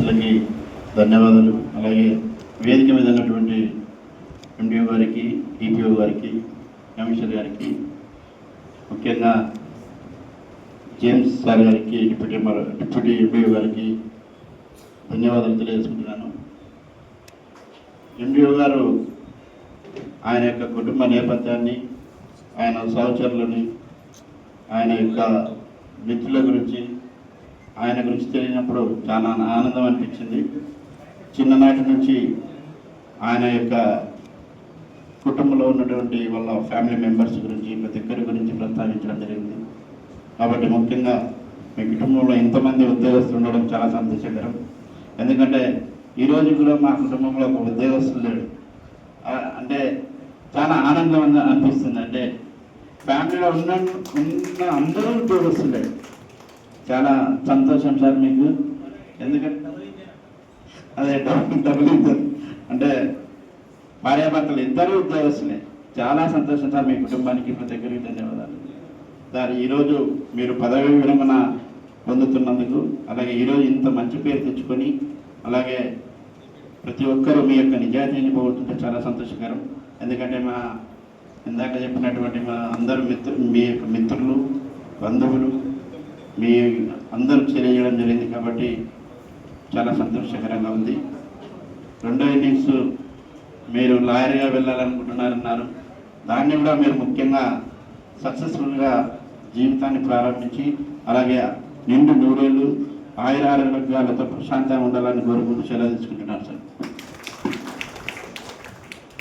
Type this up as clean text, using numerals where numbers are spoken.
గ్రామస్తులకి ధన్యవాదాలు. అలాగే వేదిక మీద ఉన్నటువంటి ఎండిఓ గారికి, ఈపీఓ గారికి, కమిషనర్ గారికి, ముఖ్యంగా జేమ్స్ సార్ గారికి, డిప్యూటీ ఎండిఓ గారికి ధన్యవాదాలు తెలియజేసుకుంటున్నాను. ఎండిఓ గారు ఆయన యొక్క కుటుంబ నేపథ్యాన్ని, ఆయన సహచరులని, ఆయన యొక్క మిత్రుల గురించి తెలియనప్పుడు చాలా ఆనందం అనిపించింది. చిన్ననాటి నుంచి ఆయన యొక్క కుటుంబంలో ఉన్నటువంటి వాళ్ళ ఫ్యామిలీ మెంబర్స్ గురించి, ప్రతి ఒక్కరి గురించి ప్రస్తావించడం జరిగింది. కాబట్టి ముఖ్యంగా మీ కుటుంబంలో ఇంతమంది ఉద్యోగస్తులు ఉండడం చాలా సంతోషకరం. ఎందుకంటే ఈరోజు కూడా మా కుటుంబంలో ఒక ఉద్యోగస్తులు లేడు అంటే చాలా ఆనందం అనిపిస్తుంది. అంటే ఫ్యామిలీలో ఉన్న అందరూ ఉద్యోగస్తులే. చాలా సంతోషం సార్ మీకు. ఎందుకంటే అదే డబుల్ అంటే భార్యాభర్తలు ఇద్దరు ఉద్యోగస్తులే. చాలా సంతోషం సార్. మీ కుటుంబానికి ప్రతి ఒక్కరికి ధన్యవాదాలు సార్. ఈరోజు మీరు పదవి విరమణ పొందుతున్నందుకు, అలాగే ఈరోజు ఇంత మంచి పేరు తెచ్చుకొని, అలాగే ప్రతి ఒక్కరూ మీ యొక్క నిజాయితీని పోగొట్టుంటే చాలా సంతోషకరం. ఎందుకంటే మా ఇందాక చెప్పినటువంటి మా అందరూ మీ యొక్క మిత్రులు, బంధువులు మీ అందరూ తెలియజేయడం జరిగింది. కాబట్టి చాలా సంతోషకరంగా ఉంది. రెండో ఇన్నింగ్స్ మీరు లాయర్గా వెళ్ళాలనుకుంటున్నారన్నారు. దాన్ని కూడా మీరు ముఖ్యంగా సక్సెస్ఫుల్గా జీవితాన్ని ప్రారంభించి, అలాగే నిండు 100 ఏళ్ళు ఆయురారోగ్యాలతో ప్రశాంతంగా ఉండాలని కోరుకుంటూ సెలవు తీసుకుంటున్నారు సార్.